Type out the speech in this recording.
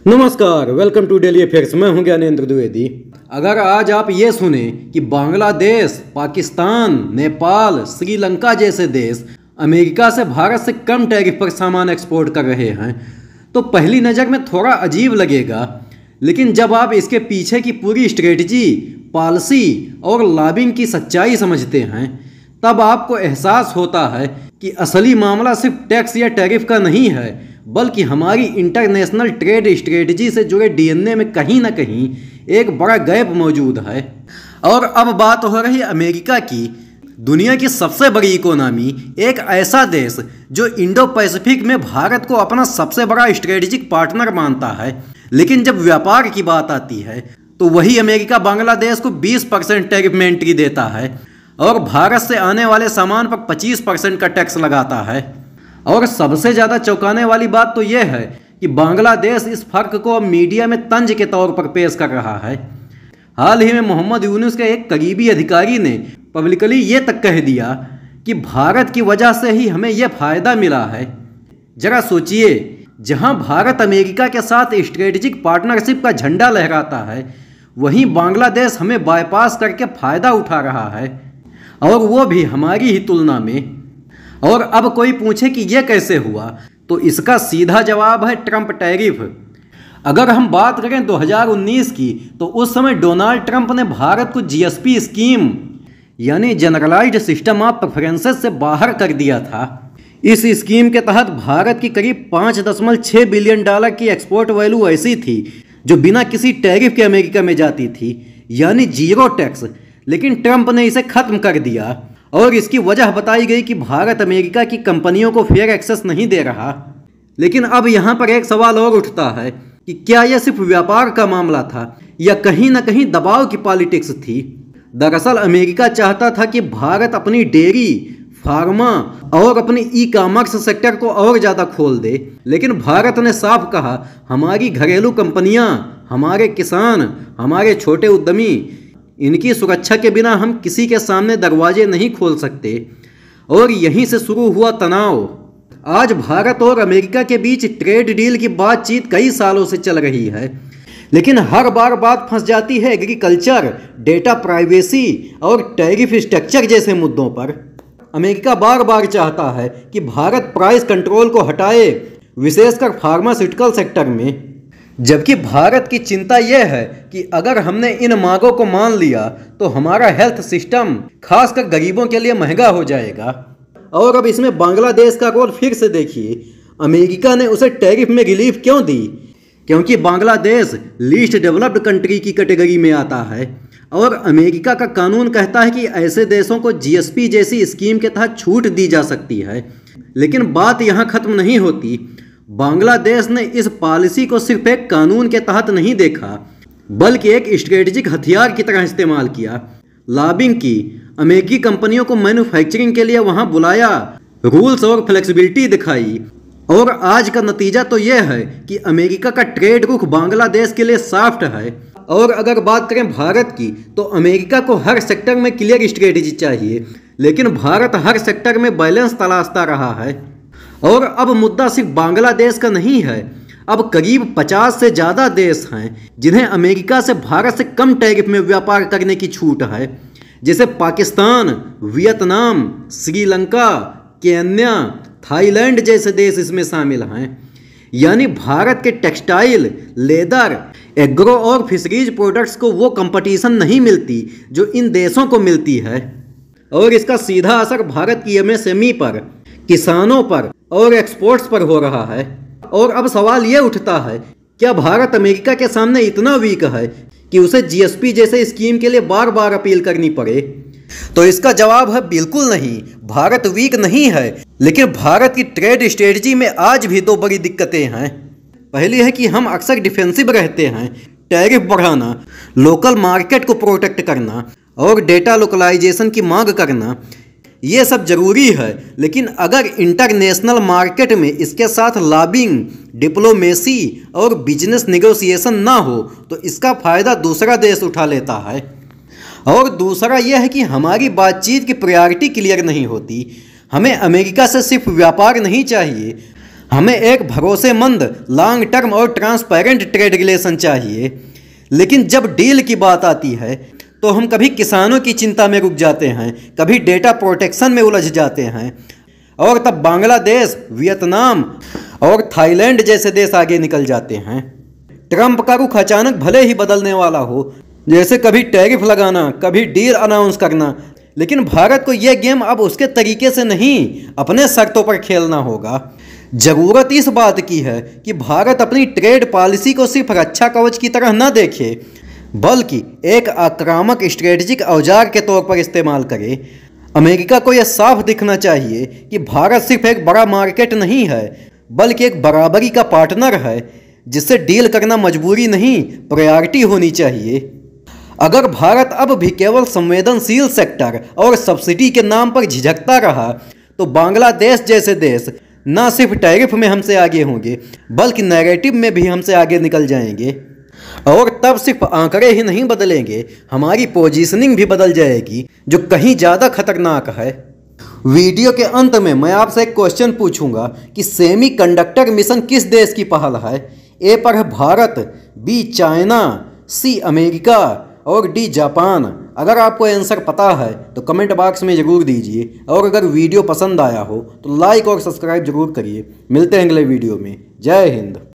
नमस्कार, welcome to daily affairs. मैं हूं ज्ञानेंद्र द्विवेदी। अगर आज आप ये सुने कि बांग्लादेश, पाकिस्तान, नेपाल, श्रीलंका जैसे देश अमेरिका से भारत से कम टैरिफ पर सामान एक्सपोर्ट कर रहे हैं तो पहली नज़र में थोड़ा अजीब लगेगा, लेकिन जब आप इसके पीछे की पूरी स्ट्रेटजी, पॉलिसी और लॉबिंग की सच्चाई समझते हैं तब आपको एहसास होता है कि असली मामला सिर्फ टैक्स या टैरिफ का नहीं है, बल्कि हमारी इंटरनेशनल ट्रेड स्ट्रेटजी से जुड़े डीएनए में कहीं ना कहीं एक बड़ा गैप मौजूद है। और अब बात हो रही अमेरिका की, दुनिया की सबसे बड़ी इकोनॉमी, एक ऐसा देश जो इंडो पैसिफिक में भारत को अपना सबसे बड़ा स्ट्रेटेजिक पार्टनर मानता है, लेकिन जब व्यापार की बात आती है तो वही अमेरिका बांग्लादेश को 20% टैरिफ में एंट्री देता है और भारत से आने वाले सामान पर 25% का टैक्स लगाता है। और सबसे ज़्यादा चौंकाने वाली बात तो यह है कि बांग्लादेश इस फर्क को अब मीडिया में तंज के तौर पर पेश कर रहा है। हाल ही में मोहम्मद यूनुस के एक करीबी अधिकारी ने पब्लिकली ये तक कह दिया कि भारत की वजह से ही हमें यह फ़ायदा मिला है। जरा सोचिए, जहां भारत अमेरिका के साथ स्ट्रेटेजिक पार्टनरशिप का झंडा लहराता है, वहीं बांग्लादेश हमें बाईपास करके फ़ायदा उठा रहा है, और वो भी हमारी ही तुलना में। और अब कोई पूछे कि यह कैसे हुआ, तो इसका सीधा जवाब है ट्रंप टैरिफ। अगर हम बात करें 2019 की, तो उस समय डोनाल्ड ट्रंप ने भारत को जीएसपी स्कीम यानी जनरलाइज्ड सिस्टम ऑफ प्रेफरेंसेस से बाहर कर दिया था। इस स्कीम के तहत भारत की करीब $5.6 बिलियन की एक्सपोर्ट वैल्यू ऐसी थी जो बिना किसी टैरिफ के अमेरिका में जाती थी, यानी जीरो टैक्स। लेकिन ट्रंप ने इसे खत्म कर दिया और इसकी वजह बताई गई कि भारत अमेरिका की कंपनियों को फेयर एक्सेस नहीं दे रहा। लेकिन अब यहाँ पर एक सवाल और उठता है कि क्या यह सिर्फ व्यापार का मामला था या कहीं ना कहीं दबाव की पॉलिटिक्स थी। दरअसल अमेरिका चाहता था कि भारत अपनी डेयरी, फार्मा और अपनी ई कॉमर्स सेक्टर को और ज़्यादा खोल दे, लेकिन भारत ने साफ कहा, हमारी घरेलू कंपनियां, हमारे किसान, हमारे छोटे उद्यमी, इनकी सुरक्षा के बिना हम किसी के सामने दरवाजे नहीं खोल सकते। और यहीं से शुरू हुआ तनाव। आज भारत और अमेरिका के बीच ट्रेड डील की बातचीत कई सालों से चल रही है, लेकिन हर बार बात फंस जाती है एग्रीकल्चर, डेटा प्राइवेसी और टैरिफ स्ट्रक्चर जैसे मुद्दों पर। अमेरिका बार बार चाहता है कि भारत प्राइस कंट्रोल को हटाए, विशेषकर फार्मास्यूटिकल सेक्टर में, जबकि भारत की चिंता यह है कि अगर हमने इन मांगों को मान लिया तो हमारा हेल्थ सिस्टम खासकर गरीबों के लिए महंगा हो जाएगा। और अब इसमें बांग्लादेश का रोल फिर से देखिए। अमेरिका ने उसे टैरिफ में रिलीफ क्यों दी? क्योंकि बांग्लादेश लीस्ट डेवलप्ड कंट्री की कैटेगरी में आता है और अमेरिका का कानून कहता है कि ऐसे देशों को जीएसपी जैसी स्कीम के तहत छूट दी जा सकती है। लेकिन बात यहाँ खत्म नहीं होती। बांग्लादेश ने इस पॉलिसी को सिर्फ एक कानून के तहत नहीं देखा, बल्कि एक स्ट्रेटेजिक हथियार की तरह इस्तेमाल किया। लॉबिंग की, अमेरिकी कंपनियों को मैन्युफैक्चरिंग के लिए वहां बुलाया, रूल्स और फ्लेक्सिबिलिटी दिखाई। और आज का नतीजा तो यह है कि अमेरिका का ट्रेड रुख बांग्लादेश के लिए सॉफ्ट है। और अगर बात करें भारत की, तो अमेरिका को हर सेक्टर में क्लियर स्ट्रेटेजी चाहिए, लेकिन भारत हर सेक्टर में बैलेंस तलाशता रहा है। और अब मुद्दा सिर्फ बांग्लादेश का नहीं है। अब करीब 50 से ज़्यादा देश हैं जिन्हें अमेरिका से भारत से कम टैरिफ में व्यापार करने की छूट है, जैसे Pakistan, Vietnam, Sri Lanka, Kenya, Thailand जैसे देश इसमें शामिल हैं। यानी भारत के टेक्सटाइल, लेदर, एग्रो और फिशरीज प्रोडक्ट्स को वो कंपटीशन नहीं मिलती जो इन देशों को मिलती है। और इसका सीधा असर भारत की एमएसएमई पर, किसानों पर और एक्सपोर्ट्स पर हो रहा है। और अब सवाल ये उठता है, क्या भारत अमेरिका के सामने इतना वीक है कि उसे जीएसपी जैसे स्कीम के लिए बार बार अपील करनी पड़े? तो इसका जवाब है बिल्कुल नहीं। भारत वीक नहीं है, लेकिन भारत की ट्रेड स्ट्रेटजी में आज भी दो बड़ी दिक्कतें हैं। पहली है कि हम अक्सर डिफेंसिव रहते हैं। टैरिफ बढ़ाना, लोकल मार्केट को प्रोटेक्ट करना और डेटा लोकलाइजेशन की मांग करना, ये सब जरूरी है, लेकिन अगर इंटरनेशनल मार्केट में इसके साथ लॉबिंग, डिप्लोमेसी और बिजनेस नेगोशिएशन ना हो तो इसका फ़ायदा दूसरा देश उठा लेता है। और दूसरा यह है कि हमारी बातचीत की प्रायोरिटी क्लियर नहीं होती। हमें अमेरिका से सिर्फ व्यापार नहीं चाहिए, हमें एक भरोसेमंद, लॉन्ग टर्म और ट्रांसपेरेंट ट्रेड रिलेशन चाहिए। लेकिन जब डील की बात आती है तो हम कभी किसानों की चिंता में रुक जाते हैं, कभी डेटा प्रोटेक्शन में उलझ जाते हैं, और तब बांग्लादेश, वियतनाम और थाईलैंड जैसे देश आगे निकल जाते हैं। ट्रंप का रुख अचानक भले ही बदलने वाला हो, जैसे कभी टैरिफ लगाना, कभी डील अनाउंस करना, लेकिन भारत को यह गेम अब उसके तरीके से नहीं, अपने शर्तों पर खेलना होगा। जरूरत इस बात की है कि भारत अपनी ट्रेड पॉलिसी को सिर्फ रक्षा कवच की तरह न देखे, बल्कि एक आक्रामक स्ट्रेटेजिक औजार के तौर पर इस्तेमाल करे। अमेरिका को यह साफ दिखना चाहिए कि भारत सिर्फ एक बड़ा मार्केट नहीं है, बल्कि एक बराबरी का पार्टनर है, जिससे डील करना मजबूरी नहीं, प्रायोरिटी होनी चाहिए। अगर भारत अब भी केवल संवेदनशील सेक्टर और सब्सिडी के नाम पर झिझकता रहा तो बांग्लादेश जैसे देश न सिर्फ टैरिफ में हमसे आगे होंगे, बल्कि नैरेटिव में भी हमसे आगे निकल जाएंगे। और तब सिर्फ आंकड़े ही नहीं बदलेंगे, हमारी पोजीशनिंग भी बदल जाएगी, जो कहीं ज़्यादा खतरनाक है। वीडियो के अंत में मैं आपसे एक क्वेश्चन पूछूंगा कि सेमीकंडक्टर मिशन किस देश की पहल है? ए पर है Bharat, B China, C America और डी जापान। अगर आपको आंसर पता है तो कमेंट बॉक्स में ज़रूर दीजिए, और अगर वीडियो पसंद आया हो तो लाइक और सब्सक्राइब जरूर करिए। मिलते हैं अगले वीडियो में। जय हिंद।